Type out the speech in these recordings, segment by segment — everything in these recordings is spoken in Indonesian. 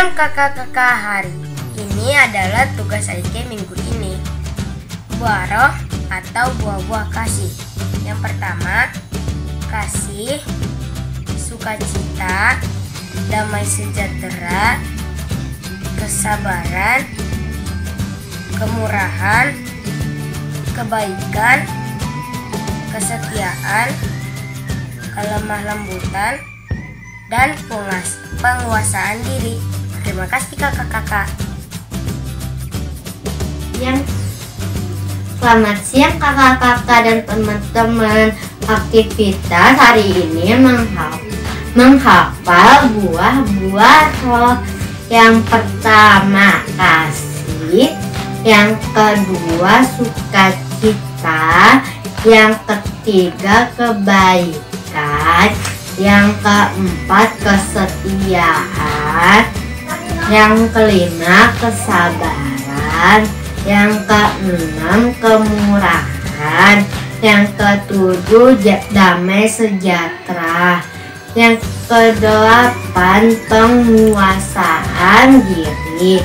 Shalom kakak-kakak, hari ini adalah tugas Adike minggu ini. Buah roh atau buah-buah kasih. Yang pertama, kasih, sukacita, damai sejahtera, kesabaran, kemurahan, kebaikan, kesetiaan, kelemah lembutan, dan penguasaan diri. Terima kasih kakak-kakak. Selamat siang kakak-kakak dan teman-teman. Aktivitas hari ini menghafal buah-buah roh. Yang pertama kasih, yang kedua sukacita, yang ketiga kebaikan, yang keempat kesetiaan, yang kelima kesabaran, yang keenam kemurahan, yang ketujuh damai sejahtera, yang kedelapan penguasaan diri,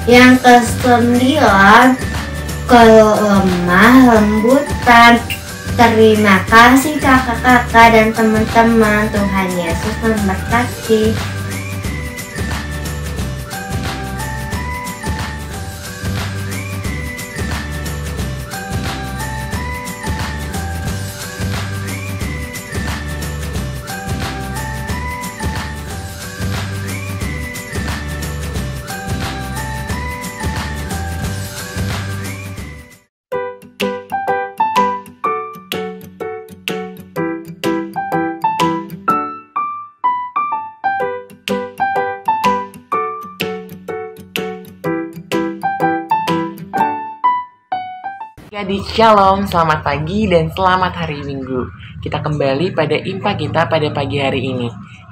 yang kesembilan kelemah lembutan. Terima kasih kakak-kakak dan teman-teman. Tuhan Yesus memberkati. Adik Shalom, selamat pagi dan selamat hari Minggu. Kita kembali pada IMPA kita pada pagi hari ini.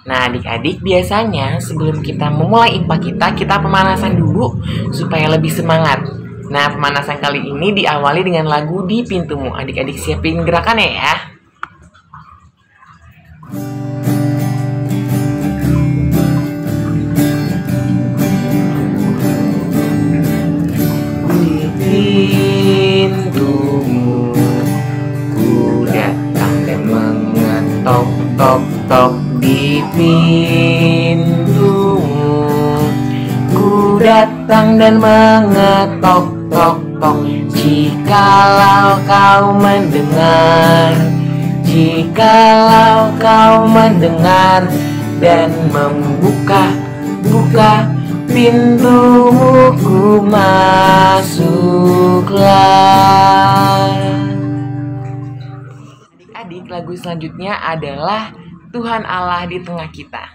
Nah adik-adik, biasanya sebelum kita memulai IMPA kita pemanasan dulu supaya lebih semangat. Nah pemanasan kali ini diawali dengan lagu Di Pintumu. Adik-adik siapin gerakannya ya. Tok-tok di pintumu, ku datang dan mengetok-tok-tok. Jikalau kau mendengar, jikalau kau mendengar dan membuka pintumu, ku masuklah. Adik, lagu selanjutnya adalah Tuhan Allah di tengah kita.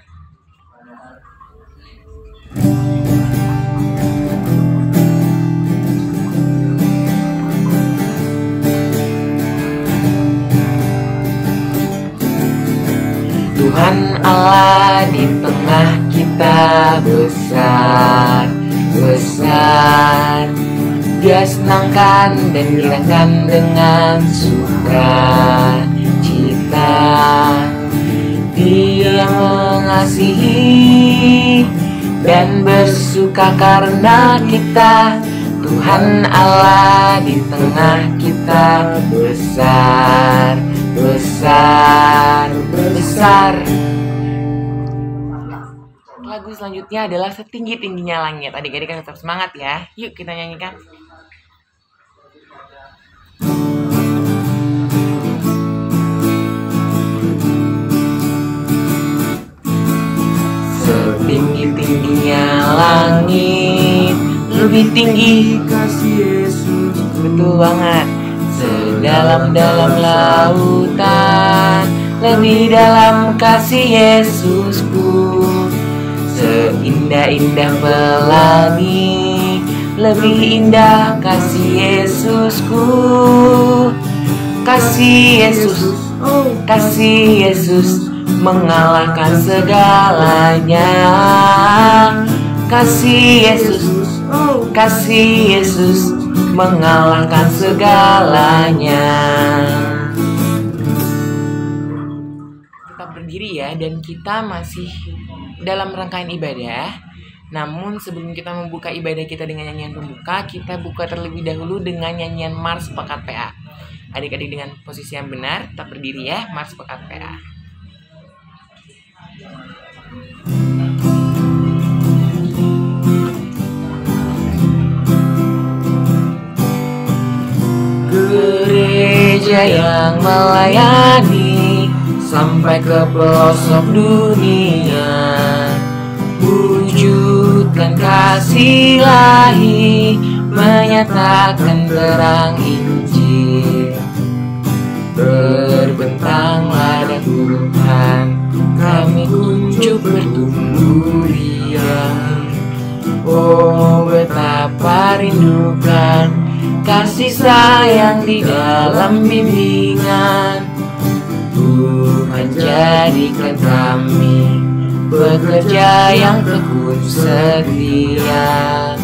Tuhan Allah di tengah kita besar, besar. Dia senangkan dan girangkan dengan sukacita. Dia mengasihi dan bersuka karena kita. Tuhan Allah di tengah kita besar, besar, besar. Lagu selanjutnya adalah Setinggi-tingginya Langit. Adik-adik tetap semangat ya. Yuk kita nyanyikan. Setinggi-tingginya langit, lebih tinggi kasih Yesus. Betul banget. Sedalam-dalam lautan, lebih dalam kasih Yesusku. Seindah-indah pelangi, lebih indah kasih Yesusku. Kasih Yesus, kasih Yesus mengalahkan segalanya. Kasih Yesus, kasih Yesus mengalahkan segalanya. Tetap berdiri ya, dan kita masih dalam rangkaian ibadah. Namun sebelum kita membuka ibadah kita dengan nyanyian pembuka, kita buka terlebih dahulu dengan nyanyian Mars Pekat PA. Adik-adik dengan posisi yang benar, tetap berdiri ya, Mars Pekat PA. Gereja yang melayani sampai ke pelosok dunia, wujudkan kasih ilahi, menyatakan terang Injil. Terbentanglah dah Tuhan, kami kuncup bertumbuh riang. Oh betapa rindukan kasih sayang di dalam bimbingan. Tuhan jadikan kami pekerja yang tekun setia,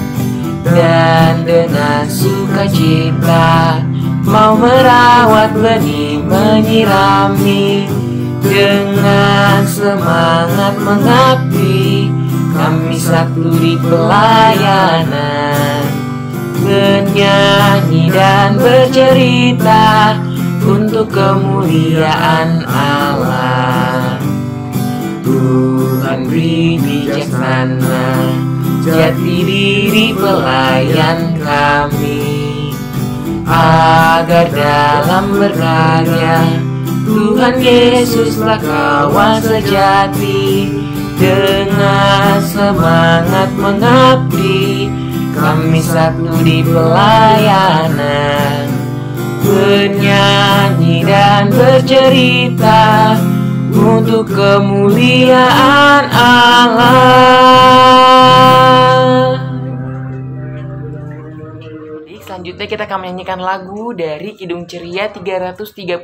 dan dengan sukacita mau merawat benih, menyirami. Dengan semangat mengabdi, kami satu di pelayanan, bernyanyi dan bercerita untuk kemuliaan Allah. Tuhan beri bijaksana, jati diri pelayan kami, agar dalam berkarya Tuhan Yesuslah kawan sejati. Dengan semangat mengabdi, kami satu di pelayanan, bernyanyi dan bercerita untuk kemuliaan Allah. Selanjutnya kita akan menyanyikan lagu dari Kidung Ceria 339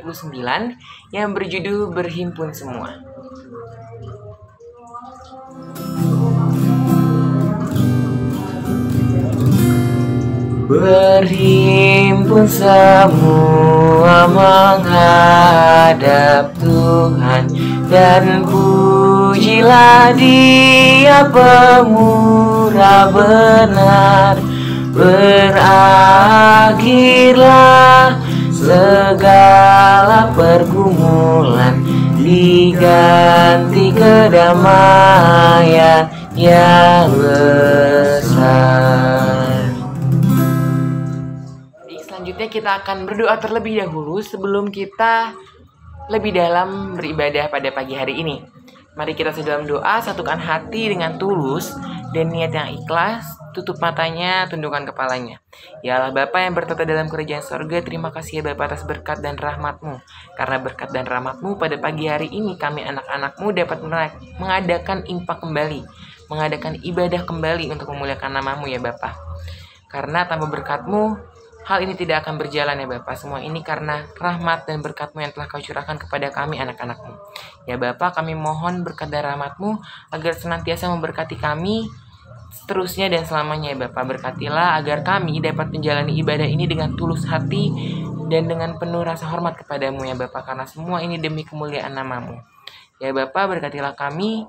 yang berjudul Berhimpun Semua. Berhimpun semua menghadap Tuhan, dan pujilah Dia pemurah benar. Berakhirlah segala pergumulan, diganti kedamaian yang besar. Selanjutnya kita akan berdoa terlebih dahulu sebelum kita lebih dalam beribadah pada pagi hari ini. Mari kita sedalam doa, satukan hati dengan tulus dan niat yang ikhlas. Tutup matanya, tundukkan kepalanya. Ya Allah Bapa yang bertata dalam kerajaan sorga, terima kasih ya Bapa atas berkat dan rahmat-Mu. Karena berkat dan rahmat-Mu pada pagi hari ini kami anak-anak-Mu dapat mengadakan impak kembali, mengadakan ibadah kembali untuk memuliakan nama-Mu ya Bapa. Karena tanpa berkat-Mu, hal ini tidak akan berjalan ya Bapa. Semua ini karena rahmat dan berkat-Mu yang telah Kau curahkan kepada kami anak-anak-Mu. Ya Bapa, kami mohon berkat dan rahmat-Mu agar senantiasa memberkati kami seterusnya dan selamanya ya Bapa. Berkatilah agar kami dapat menjalani ibadah ini dengan tulus hati dan dengan penuh rasa hormat kepadamu ya Bapa. Karena semua ini demi kemuliaan nama-Mu. Ya Bapa, berkatilah kami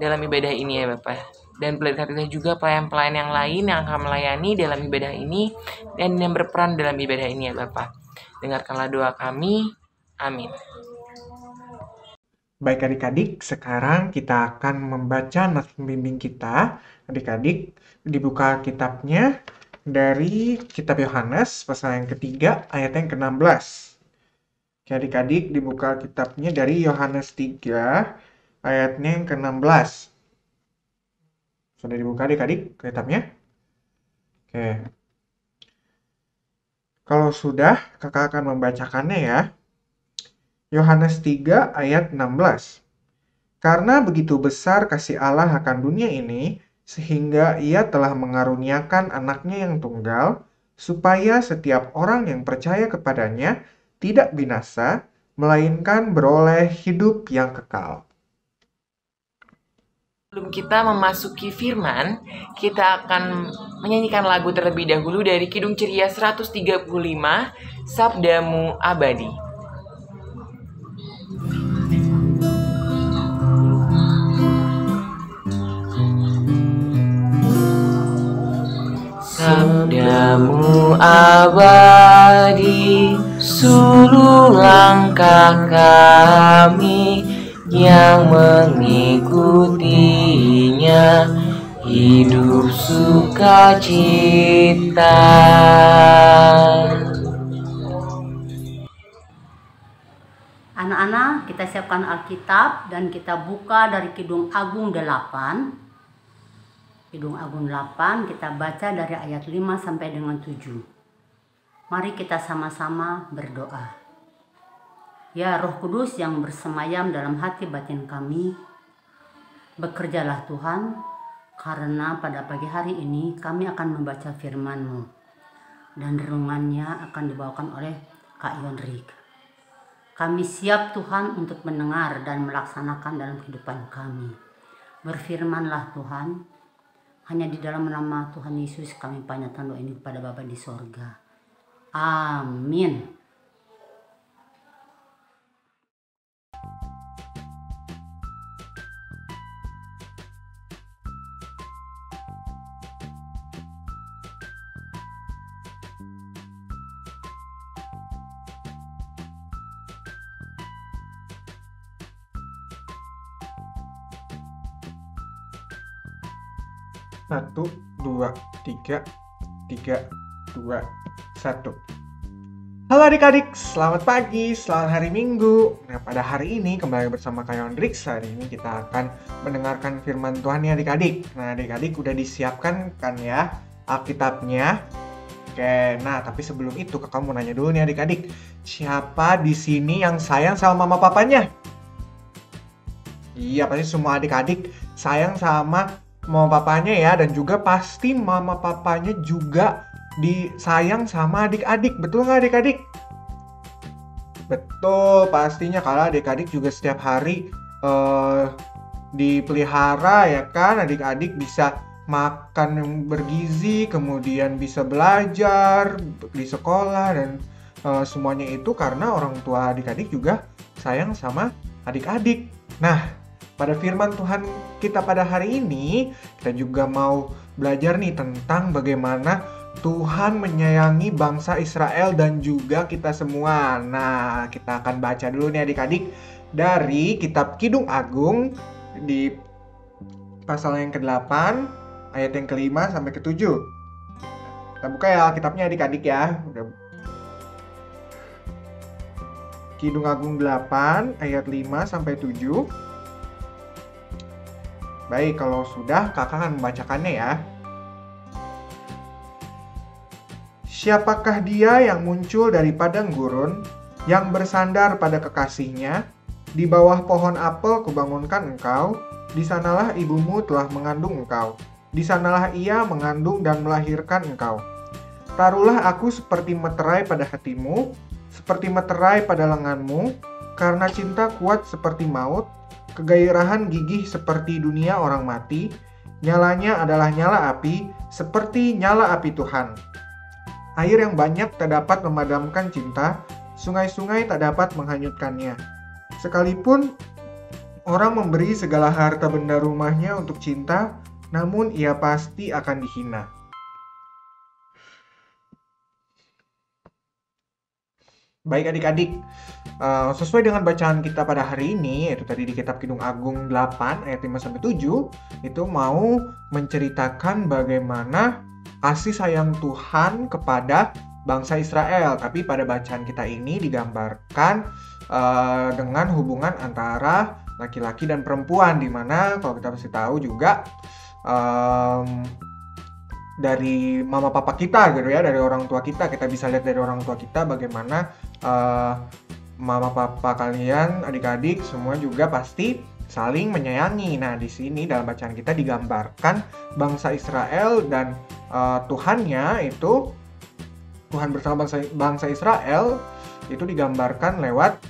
dalam ibadah ini ya Bapa. Dan berkatilah juga pelayan-pelayan yang lain yang akan melayani dalam ibadah ini dan yang berperan dalam ibadah ini ya Bapa. Dengarkanlah doa kami. Amin. Baik adik-adik, sekarang kita akan membaca nas pembimbing kita. Adik-adik, dibuka kitabnya dari kitab Yohanes, pasal yang ketiga, ayat yang ke-16. Oke, adik-adik, dibuka kitabnya dari Yohanes 3, ayatnya yang ke-16. Sudah dibuka adik-adik kitabnya? Oke. Kalau sudah, kakak akan membacakannya ya. Yohanes 3 ayat 16. Karena begitu besar kasih Allah akan dunia ini, sehingga Ia telah mengaruniakan anaknya yang tunggal, supaya setiap orang yang percaya kepadanya tidak binasa, melainkan beroleh hidup yang kekal. Sebelum kita memasuki firman, kita akan menyanyikan lagu terlebih dahulu dari Kidung Ceria 135, Sabdamu Abadi. cintamu abadi, seluruh langkah kami yang mengikutinya, hidup sukacita. Anak-anak, kita siapkan Alkitab dan kita buka dari Kidung Agung 8. Kidung Agung 8 kita baca dari ayat 5 sampai dengan 7. Mari kita sama-sama berdoa. Ya Roh Kudus yang bersemayam dalam hati batin kami, bekerjalah Tuhan, karena pada pagi hari ini kami akan membaca firman-Mu dan renungannya akan dibawakan oleh Kak Yonrik. Kami siap Tuhan untuk mendengar dan melaksanakan dalam kehidupan kami. Berfirmanlah Tuhan, hanya di dalam nama Tuhan Yesus kami panjatkan doa ini kepada Bapa di sorga. Amin. Satu, dua, tiga, tiga, dua, satu. Halo adik-adik, selamat pagi, selamat hari Minggu. Nah, pada hari ini kembali bersama Kak Yondrik. Hari ini kita akan mendengarkan firman Tuhan nih adik-adik. Nah, adik-adik udah disiapkan kan ya Alkitabnya? Oke, nah tapi sebelum itu kakak mau nanya dulu nih adik-adik. Siapa di sini yang sayang sama mama papanya? Iya, pasti semua adik-adik sayang sama mama papanya ya, dan juga pasti mama papanya juga disayang sama adik-adik. Betul nggak adik-adik? Betul, pastinya kalau adik-adik juga setiap hari dipelihara ya kan. Adik-adik bisa makan yang bergizi, kemudian bisa belajar di sekolah, dan semuanya itu karena orang tua adik-adik juga sayang sama adik-adik. Nah, pada firman Tuhan kita pada hari ini, kita juga mau belajar nih tentang bagaimana Tuhan menyayangi bangsa Israel dan juga kita semua. Nah, kita akan baca dulu nih adik-adik dari kitab Kidung Agung di pasal yang ke-8, ayat yang ke-5 sampai ke-7. Kita buka ya Alkitabnya adik-adik ya. Kidung Agung 8, ayat 5 sampai 7. Baik, kalau sudah kakak akan membacakannya ya. Siapakah dia yang muncul dari padang gurun, yang bersandar pada kekasihnya? Di bawah pohon apel kubangunkan engkau, di sanalah ibumu telah mengandung engkau, di sanalah ia mengandung dan melahirkan engkau. Taruhlah aku seperti meterai pada hatimu, seperti meterai pada lenganmu, karena cinta kuat seperti maut, kegairahan gigih seperti dunia orang mati, nyalanya adalah nyala api, seperti nyala api Tuhan. Air yang banyak tak dapat memadamkan cinta, sungai-sungai tak dapat menghanyutkannya. Sekalipun orang memberi segala harta benda rumahnya untuk cinta, namun ia pasti akan dihina. Baik adik-adik, sesuai dengan bacaan kita pada hari ini, yaitu tadi di kitab Kidung Agung 8 ayat 5-7, itu mau menceritakan bagaimana kasih sayang Tuhan kepada bangsa Israel. Tapi pada bacaan kita ini digambarkan dengan hubungan antara laki-laki dan perempuan, dimana kalau kita pasti tahu juga dari mama papa kita gitu ya, dari orang tua kita bisa lihat dari orang tua kita bagaimana mama papa kalian, adik-adik semua juga pasti saling menyayangi. Nah, di sini dalam bacaan kita digambarkan bangsa Israel dan Tuhannya itu, Tuhan bersama bangsa Israel itu digambarkan lewat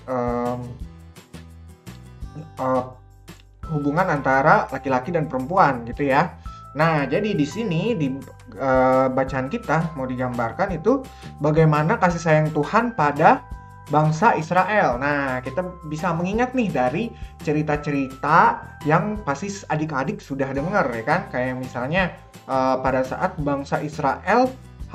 hubungan antara laki-laki dan perempuan gitu ya. Nah, jadi di sini di bacaan kita mau digambarkan itu bagaimana kasih sayang Tuhan pada bangsa Israel. Nah, kita bisa mengingat nih dari cerita-cerita yang pasti adik-adik sudah dengar ya kan. Kayak misalnya pada saat bangsa Israel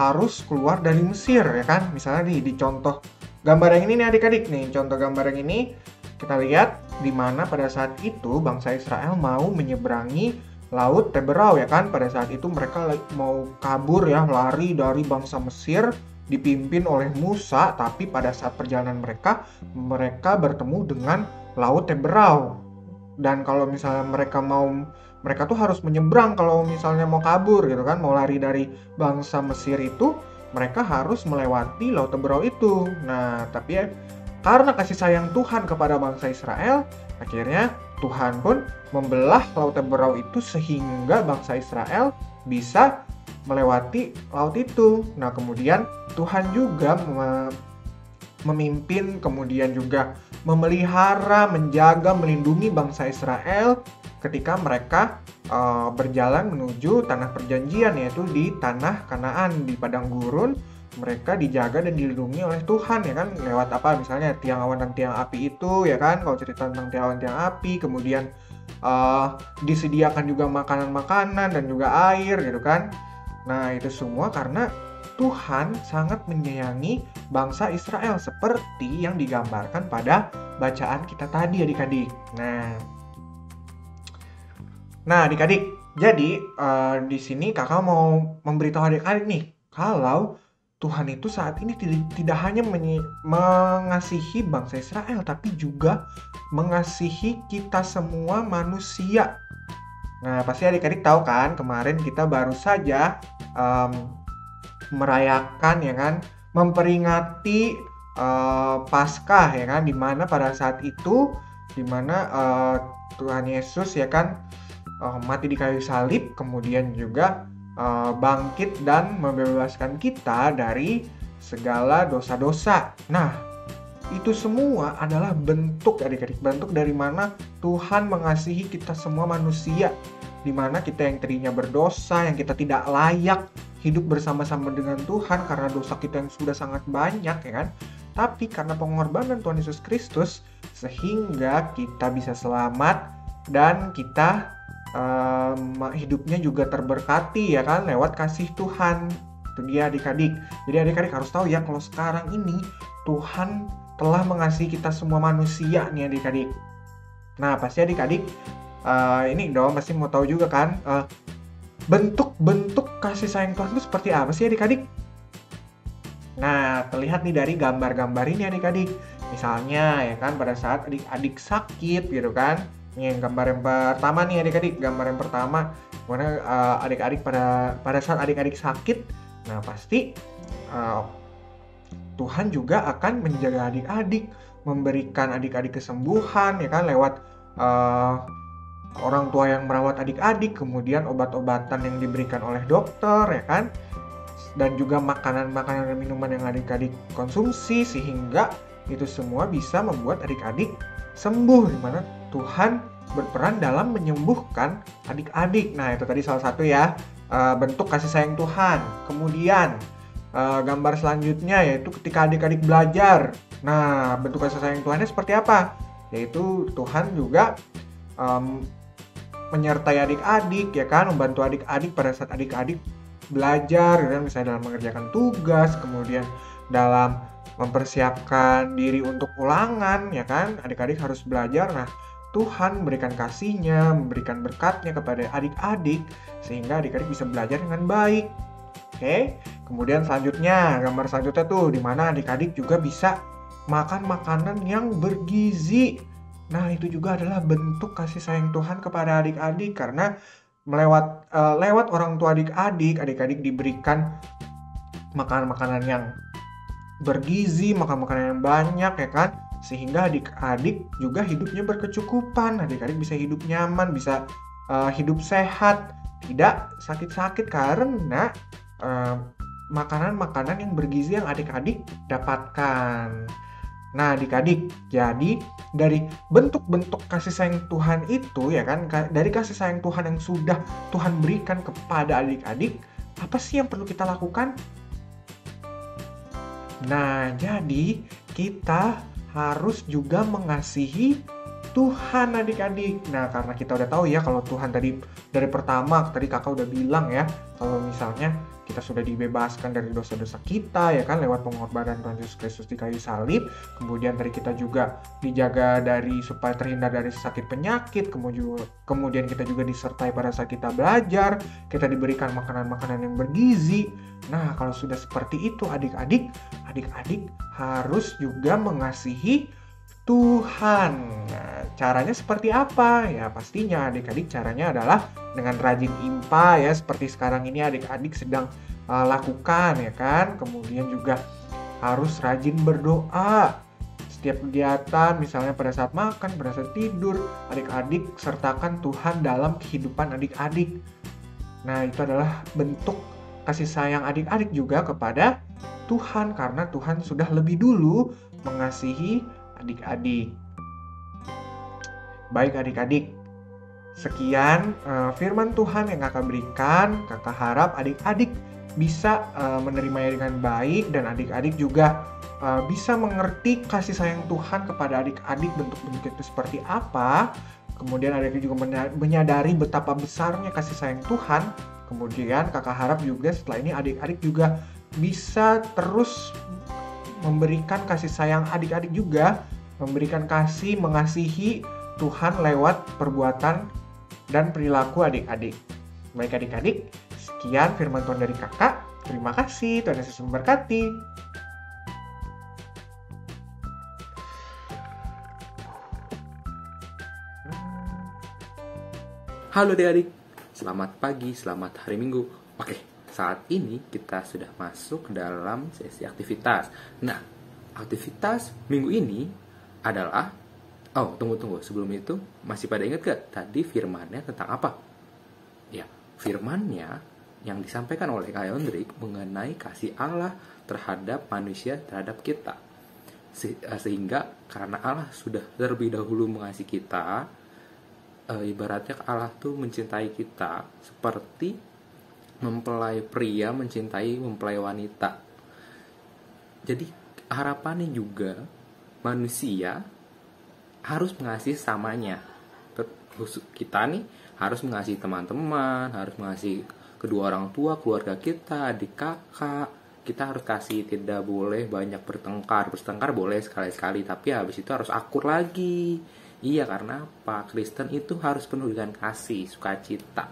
harus keluar dari Mesir, ya kan? Misalnya nih di contoh gambar yang ini nih adik-adik nih, contoh gambar yang ini kita lihat di mana pada saat itu bangsa Israel mau menyeberangi Laut Teberau, ya kan? Pada saat itu mereka mau kabur ya, lari dari bangsa Mesir dipimpin oleh Musa, tapi pada saat perjalanan mereka bertemu dengan Laut Teberau. Dan kalau misalnya mereka tuh harus menyeberang kalau misalnya mau kabur gitu kan, mau lari dari bangsa Mesir itu, mereka harus melewati Laut Teberau itu. Nah, tapi ya, karena kasih sayang Tuhan kepada bangsa Israel, akhirnya Tuhan pun membelah Laut Teberau itu sehingga bangsa Israel bisa melewati laut itu. Nah, kemudian Tuhan juga memimpin, kemudian juga memelihara, menjaga, melindungi bangsa Israel ketika mereka berjalan menuju tanah perjanjian, yaitu di tanah Kanaan, di padang gurun. Mereka dijaga dan dilindungi oleh Tuhan, ya kan, lewat apa, misalnya tiang awan dan tiang api itu, ya kan, kalau cerita tentang tiang awan tiang api. Kemudian disediakan juga makanan-makanan dan juga air gitu kan. Nah, itu semua karena Tuhan sangat menyayangi bangsa Israel seperti yang digambarkan pada bacaan kita tadi adik-adik. Nah adik-adik, jadi di sini kakak mau memberitahu adik-adik nih, kalau Tuhan itu saat ini tidak hanya mengasihi bangsa Israel, tapi juga mengasihi kita semua manusia. Nah, pasti adik-adik tahu kan, kemarin kita baru saja merayakan, ya kan, memperingati Paskah, ya kan, dimana pada saat itu, dimana Tuhan Yesus, ya kan, mati di kayu salib, kemudian juga bangkit dan membebaskan kita dari segala dosa-dosa. Nah, itu semua adalah bentuk adik-adik, bentuk dari mana Tuhan mengasihi kita semua manusia, di mana kita yang tadinya berdosa, yang kita tidak layak hidup bersama-sama dengan Tuhan karena dosa kita yang sudah sangat banyak, ya kan? Tapi karena pengorbanan Tuhan Yesus Kristus, sehingga kita bisa selamat dan kita hidupnya juga terberkati, ya kan, lewat kasih Tuhan. Itu dia adik-adik. Jadi adik-adik harus tahu ya, kalau sekarang ini Tuhan telah mengasihi kita semua manusia nih adik-adik. Nah, pasti adik-adik ini dong pasti mau tahu juga kan, bentuk-bentuk kasih sayang Tuhan itu seperti apa sih adik-adik? Nah, terlihat nih dari gambar-gambar ini adik-adik. Misalnya, ya kan, pada saat adik-adik sakit gitu kan. Ini yang gambar yang pertama nih adik-adik, gambar yang pertama mana adik-adik pada saat adik-adik sakit. Nah, pasti Tuhan juga akan menjaga adik-adik, memberikan adik-adik kesembuhan, ya kan, lewat orang tua yang merawat adik-adik, kemudian obat-obatan yang diberikan oleh dokter, ya kan, dan juga makanan-makanan dan minuman yang adik-adik konsumsi, sehingga itu semua bisa membuat adik-adik sembuh, di mana Tuhan berperan dalam menyembuhkan adik-adik. Nah, itu tadi salah satu ya, bentuk kasih sayang Tuhan. Kemudian gambar selanjutnya yaitu ketika adik-adik belajar. Nah, bentuk kasih sayang Tuhannya seperti apa? Yaitu Tuhan juga menyertai adik-adik, ya kan, membantu adik-adik pada saat adik-adik belajar, ya, misalnya dalam mengerjakan tugas, kemudian dalam mempersiapkan diri untuk ulangan, ya kan, adik-adik harus belajar. Nah, Tuhan memberikan kasih-Nya, memberikan berkat-Nya kepada adik-adik sehingga adik-adik bisa belajar dengan baik. Oke, kemudian selanjutnya, gambar selanjutnya tuh di mana adik-adik juga bisa makan makanan yang bergizi. Nah, itu juga adalah bentuk kasih sayang Tuhan kepada adik-adik, karena lewat orang tua adik-adik diberikan makanan-makanan yang bergizi, makanan-makanan yang banyak, ya kan, sehingga adik-adik juga hidupnya berkecukupan. Adik-adik bisa hidup nyaman, bisa hidup sehat, tidak sakit-sakit karena makanan-makanan yang bergizi yang adik-adik dapatkan. Nah, adik-adik, jadi dari bentuk-bentuk kasih sayang Tuhan itu, ya kan, dari kasih sayang Tuhan yang sudah Tuhan berikan kepada adik-adik, apa sih yang perlu kita lakukan? Nah, jadi kita harus juga mengasihi Tuhan adik-adik. Nah, karena kita udah tahu ya kalau Tuhan tadi dari pertama tadi kakak udah bilang ya, kalau misalnya kita sudah dibebaskan dari dosa-dosa kita ya kan lewat pengorbanan Tuhan Yesus Kristus di kayu salib. Kemudian tadi kita juga dijaga dari supaya terhindar dari sakit penyakit. Kemudian kita juga disertai pada saat kita belajar, kita diberikan makanan-makanan yang bergizi. Nah, kalau sudah seperti itu adik-adik harus juga mengasihi Tuhan. Nah, caranya seperti apa? Ya pastinya adik-adik caranya adalah dengan rajin impa ya, seperti sekarang ini adik-adik sedang lakukan ya kan. Kemudian juga harus rajin berdoa. Setiap kegiatan misalnya pada saat makan, pada saat tidur, adik-adik sertakan Tuhan dalam kehidupan adik-adik. Nah, itu adalah bentuk kasih sayang adik-adik juga kepada Tuhan karena Tuhan sudah lebih dulu mengasihi adik-adik. Baik adik-adik, sekian firman Tuhan yang kakak berikan. Kakak harap adik-adik bisa menerimanya dengan baik dan adik-adik juga bisa mengerti kasih sayang Tuhan kepada adik-adik bentuk-bentuk itu seperti apa. Kemudian adik-adik juga menyadari betapa besarnya kasih sayang Tuhan. Kemudian kakak harap juga setelah ini adik-adik juga bisa terus memberikan kasih sayang adik-adik juga, memberikan kasih, mengasihi Tuhan lewat perbuatan dan perilaku adik-adik. Baik adik-adik, sekian firman Tuhan dari kakak. Terima kasih, Tuhan Yesus memberkati. Halo adik-adik, selamat pagi, selamat hari Minggu. Oke, saat ini kita sudah masuk dalam sesi aktivitas. Nah, aktivitas minggu ini adalah tunggu. Sebelum itu, masih pada ingat gak tadi firmannya tentang apa? Ya, firmannya yang disampaikan oleh Kak Yondrik mengenai kasih Allah terhadap manusia, terhadap kita. Sehingga karena Allah sudah terlebih dahulu mengasihi kita, ibaratnya Allah tuh mencintai kita seperti mempelai pria mempelai wanita. Jadi harapannya juga manusia harus mengasihi samanya. Kita nih harus mengasihi teman-teman, harus mengasihi kedua orang tua, keluarga kita, adik kakak. Kita harus kasih, tidak boleh banyak bertengkar. Bertengkar boleh sekali-sekali, tapi habis itu harus akur lagi. Iya, karena apa? Kristen itu harus penuh dengan kasih, sukacita.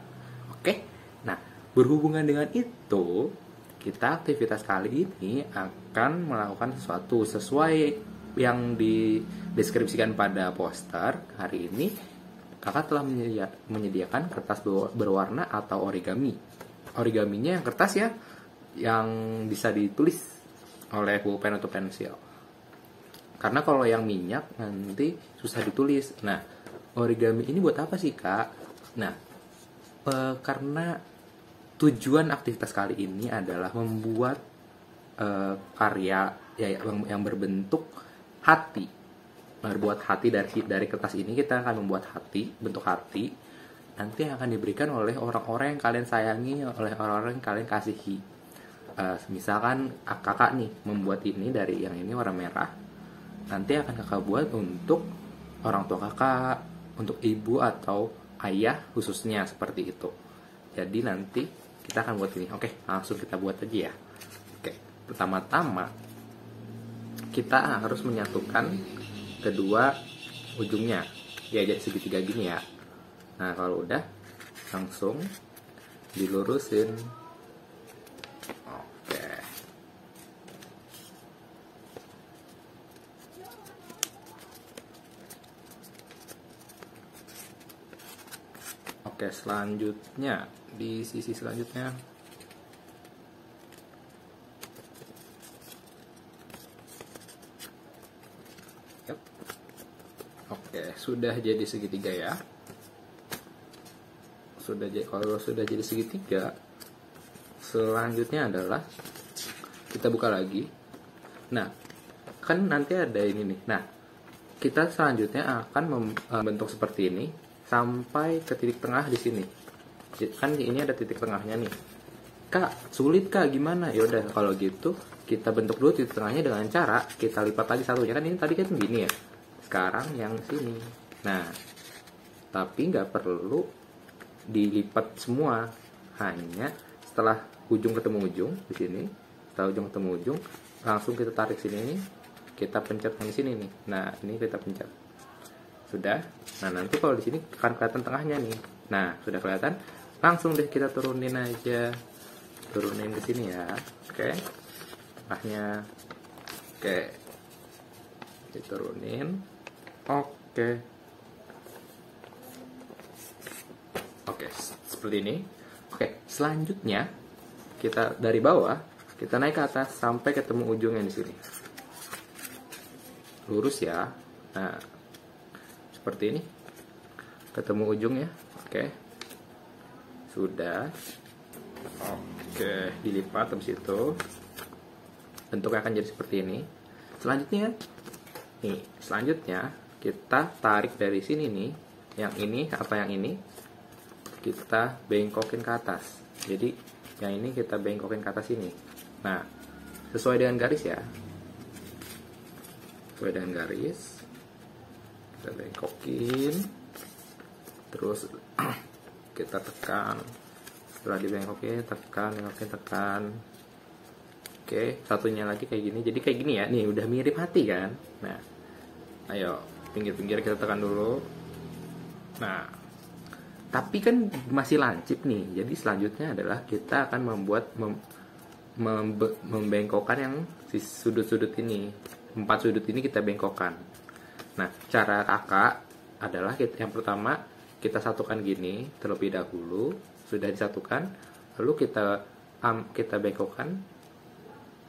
Oke? Nah, berhubungan dengan itu, kita aktivitas kali ini akan melakukan sesuatu sesuai yang dideskripsikan pada poster. Hari ini, kakak telah menyediakan kertas berwarna atau origami. Origaminya yang kertas ya, yang bisa ditulis oleh pulpen atau pensil. Karena kalau yang minyak nanti susah ditulis. Nah, origami ini buat apa sih, Kak? Nah, karena tujuan aktivitas kali ini adalah membuat karya yang berbentuk hati. Membuat hati dari kertas ini kita akan membuat hati, bentuk hati. Nanti akan diberikan oleh orang-orang yang kalian sayangi, oleh orang-orang yang kalian kasihi. Misalkan kakak nih membuat ini dari yang ini warna merah. Nanti akan kakak buat untuk orang tua kakak, untuk ibu atau ayah khususnya seperti itu. Jadi nanti kita akan buat ini. Oke, langsung kita buat aja ya. Oke, pertama-tama kita harus menyatukan kedua ujungnya. Ya, jadi segitiga gini ya. Nah, kalau udah langsung dilurusin. Oke, selanjutnya di sisi selanjutnya oke, sudah jadi segitiga ya. Kalau sudah jadi segitiga, selanjutnya adalah kita buka lagi. Nah, kan nanti ada ini nih. Nah, kita selanjutnya akan membentuk seperti ini sampai ke titik tengah di sini. Kan ini ada titik tengahnya nih. Kak, sulit Kak, gimana? Ya udah, kalau gitu kita bentuk dulu titik tengahnya dengan cara kita lipat lagi satunya. Kan ini tadi kan gini ya. Sekarang yang sini. Nah, tapi nggak perlu dilipat semua, hanya setelah ujung ketemu ujung di sini, setelah ujung ketemu ujung, langsung kita tarik sini, kita pencet yang di sini nih. Nah, ini kita pencet. Sudah. Nah, nanti kalau di sini akan kelihatan tengahnya nih. Nah, sudah kelihatan. Langsung deh kita turunin aja. Turunin ke sini ya. Oke. Tengahnya. Oke. Diturunin. Oke. Oke, seperti ini. Oke, selanjutnya kita dari bawah, kita naik ke atas sampai ketemu ujungnya di sini. Lurus ya. Nah, seperti ini. Ketemu ujungnya. Oke. Sudah. Oke, dilipat habis itu. Bentuknya akan jadi seperti ini. Selanjutnya nih, selanjutnya kita tarik dari sini nih, yang ini atau yang ini kita bengkokin ke atas. Jadi yang ini kita bengkokin ke atas ini. Nah, sesuai dengan garis ya. Sesuai dengan garis. Kita bengkokin. Terus kita tekan. Setelah dibengkokin, tekan, bengkokin, tekan. Oke, satunya lagi kayak gini. Jadi kayak gini ya. Nih, udah mirip hati kan? Nah, ayo pinggir-pinggir kita tekan dulu. Nah, tapi kan masih lancip nih. Jadi selanjutnya adalah kita akan membuat membengkokkan yang si sudut-sudut ini. 4 sudut ini kita bengkokkan. Nah, cara kakak adalah yang pertama kita satukan gini terlebih dahulu. Sudah disatukan, lalu kita bengkokkan.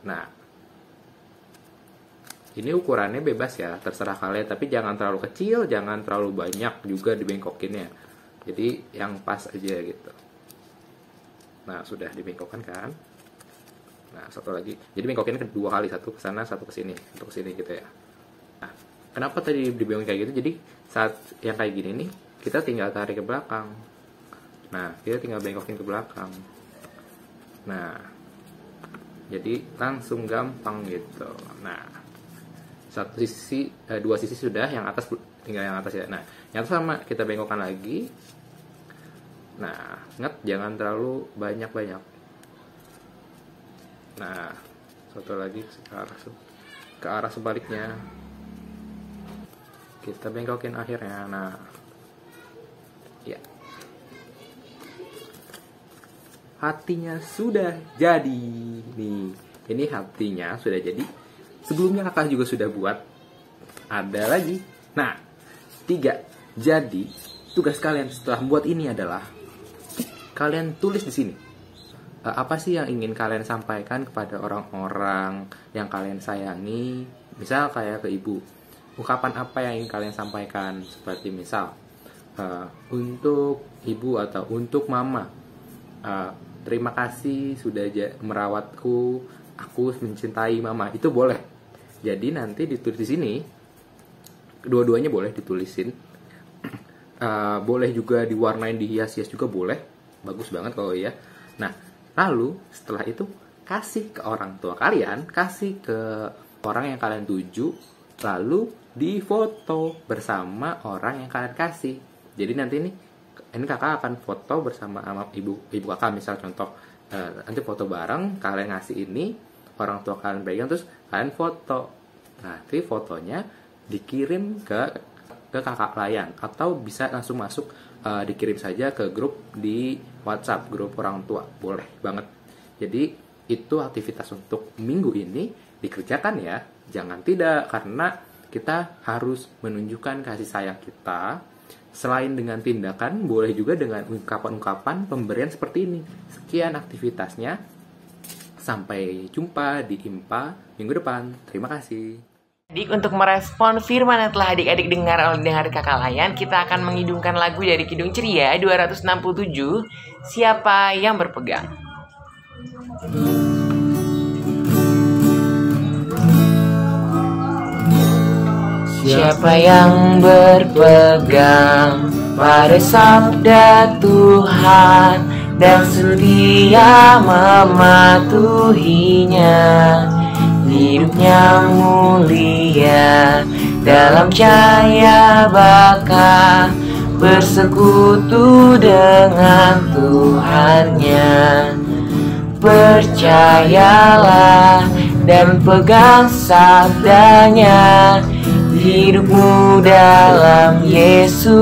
Nah, ini ukurannya bebas ya, terserah kalian. Tapi jangan terlalu kecil, jangan terlalu banyak juga dibengkokinnya. Jadi yang pas aja gitu. Nah, sudah dibengkokkan kan. Nah, satu lagi. Jadi bengkokinnya kedua kali, satu ke sana, satu ke sini, untuk ke sini gitu ya. Nah, kenapa tadi dibengkokin kayak gitu? Jadi saat yang kayak gini nih, kita tinggal tarik ke belakang. Nah, kita tinggal bengkokin ke belakang. Nah, jadi langsung gampang gitu. Nah, satu sisi, dua sisi sudah, yang atas tinggal yang atas ya. Nah, yang atas sama kita bengkokkan lagi. Nah, ingat jangan terlalu banyak-banyak. Nah, satu lagi ke arah sebaliknya. Kita bengkokin akhirnya. Nah, ya. Hatinya sudah jadi. Nih, ini hatinya sudah jadi. Sebelumnya kakak juga sudah buat. Ada lagi. Nah, 3. Jadi, tugas kalian setelah buat ini adalah kalian tulis di sini. Apa sih yang ingin kalian sampaikan kepada orang-orang yang kalian sayangi? Misal kayak ke ibu. Ungkapan apa yang ingin kalian sampaikan? Seperti misal, untuk ibu atau untuk mama. Terima kasih sudah merawatku. Aku mencintai mama. Itu boleh. Jadi nanti ditulis di sini. Dua-duanya boleh ditulisin. Boleh juga diwarnain, dihias-hias juga boleh. Bagus banget kalau iya. Nah, lalu setelah itu kasih ke orang tua kalian, kasih ke orang yang kalian tuju, lalu difoto bersama orang yang kalian kasih. Jadi nanti ini kakak akan foto bersama ibu kakak, misal contoh nanti foto bareng, kalian ngasih ini, orang tua kalian pegang, terus kalian foto. Nanti fotonya dikirim ke kakak kalian, atau bisa langsung masuk, dikirim saja ke grup di WhatsApp, grup orang tua, boleh banget. Jadi itu aktivitas untuk minggu ini dikerjakan ya, jangan tidak, karena kita harus menunjukkan kasih sayang kita. Selain dengan tindakan, boleh juga dengan ungkapan-ungkapan pemberian seperti ini. Sekian aktivitasnya. Sampai jumpa di IMPA minggu depan. Terima kasih. Adik, untuk merespon firman yang telah adik-adik dengar oleh kakak Layan, kita akan mengidungkan lagu dari Kidung Ceria 267, Siapa yang Berpegang. Siapa yang berpegang pada sabda Tuhan dan setia mematuhinya, hidupnya mulia dalam cahaya baka, bersekutu dengan Tuhannya. Percayalah dan pegang sabdanya, hidupmu dalam Yesus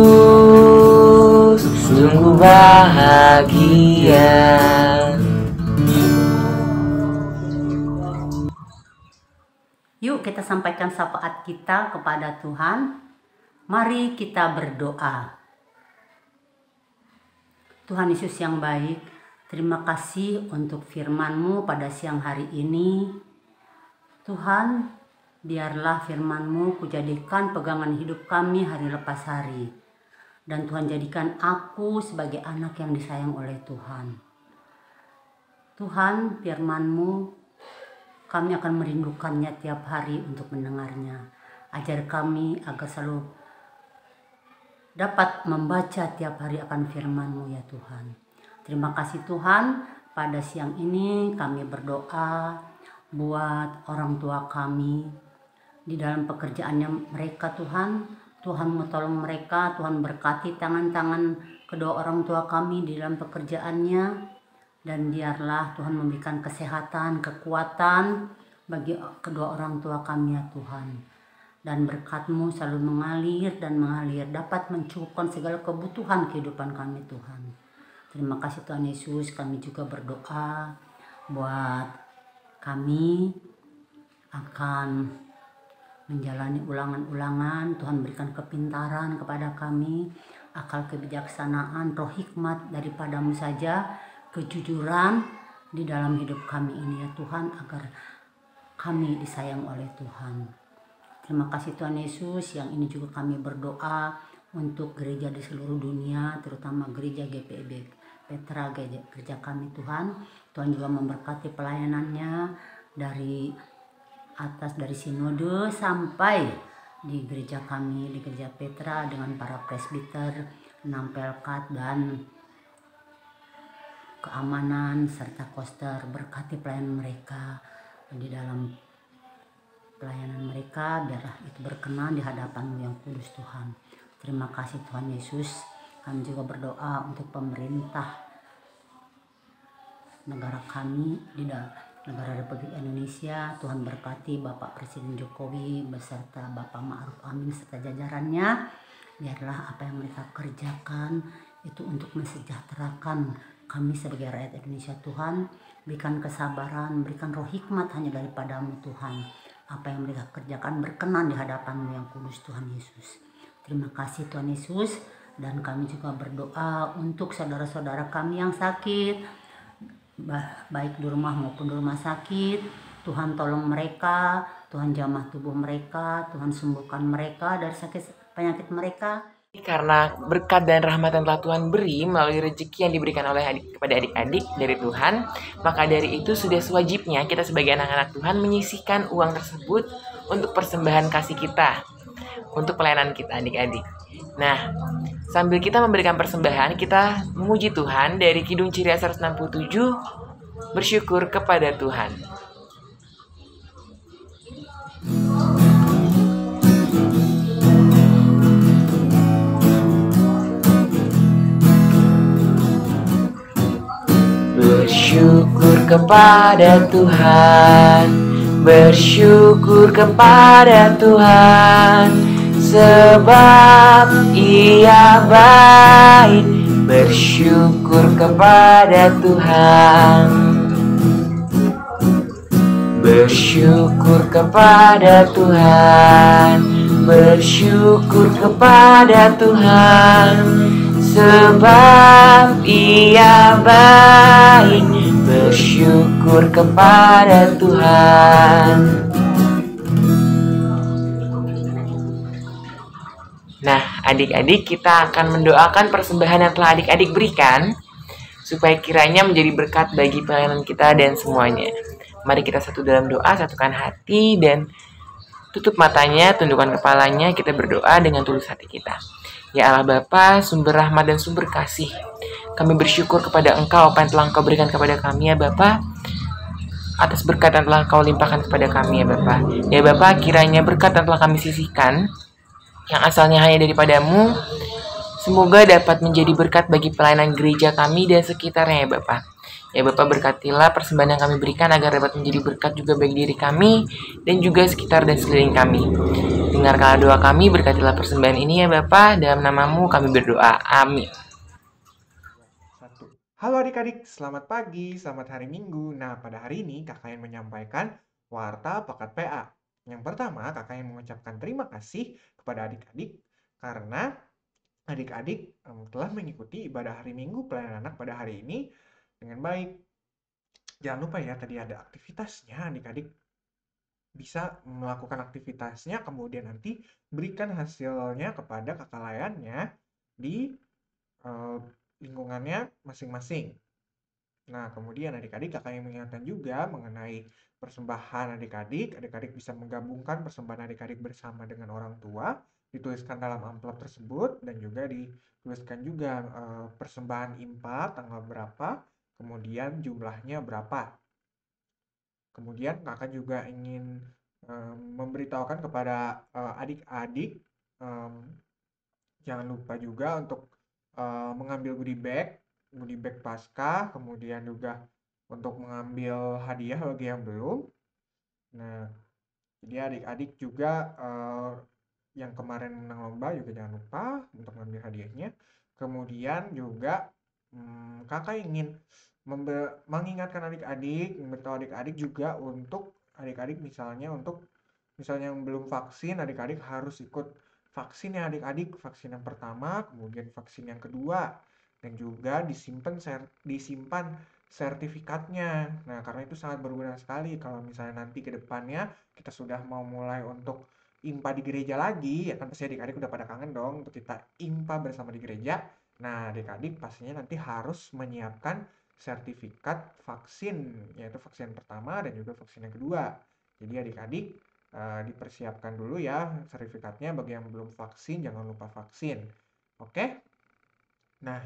sungguh bahagia. Yuk kita sampaikan syafaat kita kepada Tuhan. Mari kita berdoa. Tuhan Yesus yang baik, terima kasih untuk firman-Mu pada siang hari ini. Tuhan, biarlah firman-Mu kujadikan pegangan hidup kami hari lepas hari. Dan Tuhan jadikan aku sebagai anak yang disayang oleh Tuhan. Tuhan, firman-Mu kami akan merindukannya tiap hari untuk mendengarnya. Ajar kami agar selalu dapat membaca tiap hari akan firman-Mu ya Tuhan. Terima kasih Tuhan, pada siang ini kami berdoa buat orang tua kami di dalam pekerjaannya mereka Tuhan. Tuhan mau tolong mereka, Tuhan berkati tangan-tangan kedua orang tua kami di dalam pekerjaannya. Dan biarlah Tuhan memberikan kesehatan, kekuatan bagi kedua orang tua kami ya Tuhan. Dan berkat-Mu selalu mengalir dan mengalir, dapat mencukupkan segala kebutuhan kehidupan kami Tuhan. Terima kasih Tuhan Yesus, kami juga berdoa buat kami akan menjalani ulangan-ulangan. Tuhan berikan kepintaran kepada kami, akal kebijaksanaan, roh hikmat daripada-Mu saja, kejujuran di dalam hidup kami ini ya Tuhan, agar kami disayang oleh Tuhan. Terima kasih Tuhan Yesus. Yang ini juga kami berdoa untuk gereja di seluruh dunia, terutama gereja GPIB Petra, gereja kami Tuhan. Tuhan juga memberkati pelayanannya dari atas, dari sinode sampai di gereja kami, di gereja Petra, dengan para presbiter, nampelkat dan keamanan serta koster. Berkati pelayanan mereka di dalam pelayanan mereka, biarlah itu berkenan di hadapan-Mu yang kudus Tuhan. Terima kasih Tuhan Yesus. Kami juga berdoa untuk pemerintah negara kami di negara Republik Indonesia. Tuhan berkati Bapak Presiden Jokowi beserta Bapak Ma'ruf Amin serta jajarannya. Biarlah apa yang mereka kerjakan itu untuk mensejahterakan kami sebagai rakyat Indonesia Tuhan. Berikan kesabaran, berikan roh hikmat hanya daripada-Mu Tuhan. Apa yang mereka kerjakan berkenan di hadapan-Mu yang kudus Tuhan Yesus. Terima kasih Tuhan Yesus. Dan kami juga berdoa untuk saudara-saudara kami yang sakit, baik di rumah maupun di rumah sakit. Tuhan tolong mereka, Tuhan jamah tubuh mereka, Tuhan sembuhkan mereka dari sakit penyakit mereka. Karena berkat dan rahmat yang telah Tuhan beri melalui rezeki yang diberikan oleh kepada adik-adik dari Tuhan, maka dari itu sudah sewajibnya kita sebagai anak-anak Tuhan menyisihkan uang tersebut untuk persembahan kasih kita, untuk pelayanan kita adik-adik. Nah, sambil kita memberikan persembahan, kita memuji Tuhan dari Kidung Ciri 167, bersyukur kepada Tuhan. Bersyukur kepada Tuhan, bersyukur kepada Tuhan, sebab Ia baik. Bersyukur kepada Tuhan, bersyukur kepada Tuhan, bersyukur kepada Tuhan, sebab Ia baik. Bersyukur kepada Tuhan. Nah, adik-adik, kita akan mendoakan persembahan yang telah adik-adik berikan, supaya kiranya menjadi berkat bagi pelayanan kita dan semuanya. Mari kita satu dalam doa, satukan hati, dan tutup matanya, tundukkan kepalanya, kita berdoa dengan tulus hati kita. Ya Allah Bapa, sumber rahmat dan sumber kasih, kami bersyukur kepada Engkau apa yang telah Engkau berikan kepada kami ya Bapa. atas berkat yang telah kau limpahkan kepada kami ya Bapa. Ya Bapa, kiranya berkat yang telah kami sisihkan, yang asalnya hanya daripadamu, semoga dapat menjadi berkat bagi pelayanan gereja kami dan sekitarnya ya Bapa. Ya Bapa, berkatilah persembahan yang kami berikan agar dapat menjadi berkat juga bagi diri kami dan juga sekitar dan sekeliling kami. Dengarkanlah doa kami, berkatilah persembahan ini ya Bapa, dalam namamu kami berdoa. Amin. Halo adik-adik, selamat pagi, selamat hari Minggu. Nah, pada hari ini kakak yang menyampaikan Warta Pekat PA. Yang pertama, kakak yang mengucapkan terima kasih kepada adik-adik karena adik-adik telah mengikuti ibadah hari Minggu pelayanan anak pada hari ini dengan baik. Jangan lupa ya, tadi ada aktivitasnya, adik-adik bisa melakukan aktivitasnya, kemudian nanti berikan hasilnya kepada kakak layannya di lingkungannya masing-masing. Nah, kemudian adik-adik kakak yang mengingatkan juga mengenai persembahan adik-adik. Adik-adik bisa menggabungkan persembahan adik-adik bersama dengan orang tua, dituliskan dalam amplop tersebut, dan juga dituliskan juga persembahan impak tanggal berapa, kemudian jumlahnya berapa. Kemudian kakak juga ingin memberitahukan kepada adik-adik, jangan lupa juga untuk mengambil goodie bag Paskah, kemudian juga untuk mengambil hadiah bagi yang belum. Nah, jadi adik-adik juga yang kemarin menang lomba juga jangan lupa untuk mengambil hadiahnya. Kemudian juga kakak ingin mengingatkan adik-adik, memberitahu adik-adik juga untuk adik-adik misalnya yang belum vaksin, adik-adik harus ikut vaksin ya adik-adik, vaksin yang pertama, kemudian vaksin yang kedua, dan juga disimpan sertifikatnya. Nah, karena itu sangat berguna sekali kalau misalnya nanti ke depannya kita sudah mau mulai untuk IMPA di gereja lagi, ya kan pasti adik-adik udah pada kangen dong untuk kita IMPA bersama di gereja. Nah, adik-adik pastinya nanti harus menyiapkan sertifikat vaksin, yaitu vaksin pertama dan juga vaksin yang kedua. Jadi adik-adik dipersiapkan dulu ya sertifikatnya. Bagi yang belum vaksin, jangan lupa vaksin. Oke? Nah,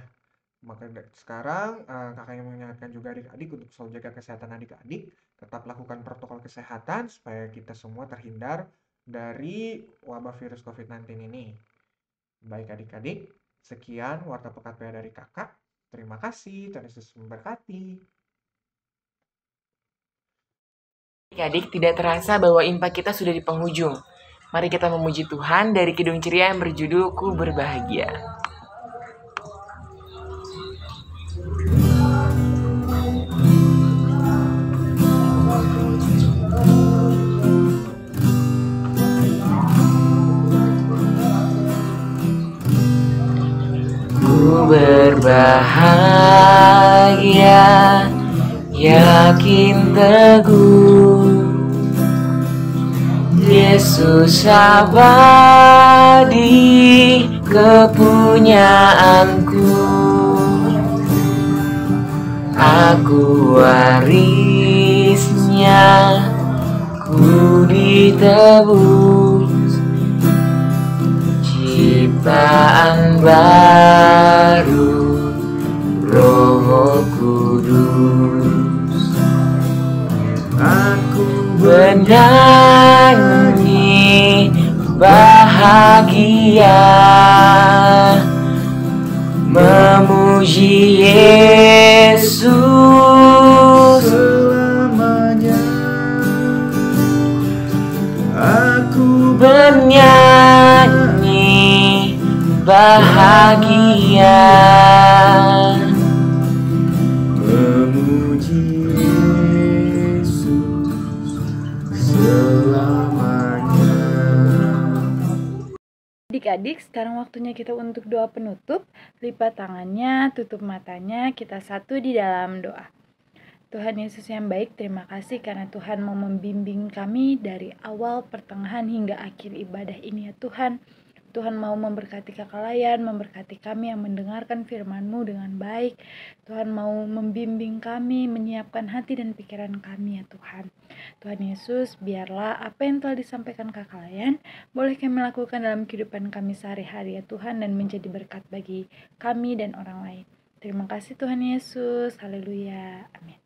maka sekarang kakak yang mengingatkan juga adik-adik untuk selalu jaga kesehatan adik-adik. Tetap lakukan protokol kesehatan supaya kita semua terhindar dari wabah virus COVID-19 ini. Baik adik-adik, sekian Warta Pekat PA dari kakak. Terima kasih, Tuhan Yesus memberkati. Adik-adik, tidak terasa bahwa impak kita sudah di penghujung. Mari kita memuji Tuhan dari Kidung Ceria yang berjudul Ku Berbahagia. Ku berbahagia, yakin teguh, Yesus abadi kepunyaanku. Aku warisnya, ku ditebus, ciptaan baru, Roh Kudus. Aku bernyanyi bahagia, memuji Yesus selamanya. Aku bernyanyi bahagia, memuji Yesus selamanya. Adik-adik, sekarang waktunya kita untuk doa penutup. Lipat tangannya, tutup matanya, kita satu di dalam doa. Tuhan Yesus yang baik, terima kasih karena Tuhan mau membimbing kami dari awal, pertengahan, hingga akhir ibadah ini ya Tuhan. Tuhan mau memberkati kakak layan, memberkati kami yang mendengarkan firman-Mu dengan baik. Tuhan mau membimbing kami, menyiapkan hati dan pikiran kami ya Tuhan. Tuhan Yesus, biarlah apa yang telah disampaikan kakak layan boleh kami lakukan dalam kehidupan kami sehari-hari ya Tuhan, dan menjadi berkat bagi kami dan orang lain. Terima kasih Tuhan Yesus, haleluya, amin.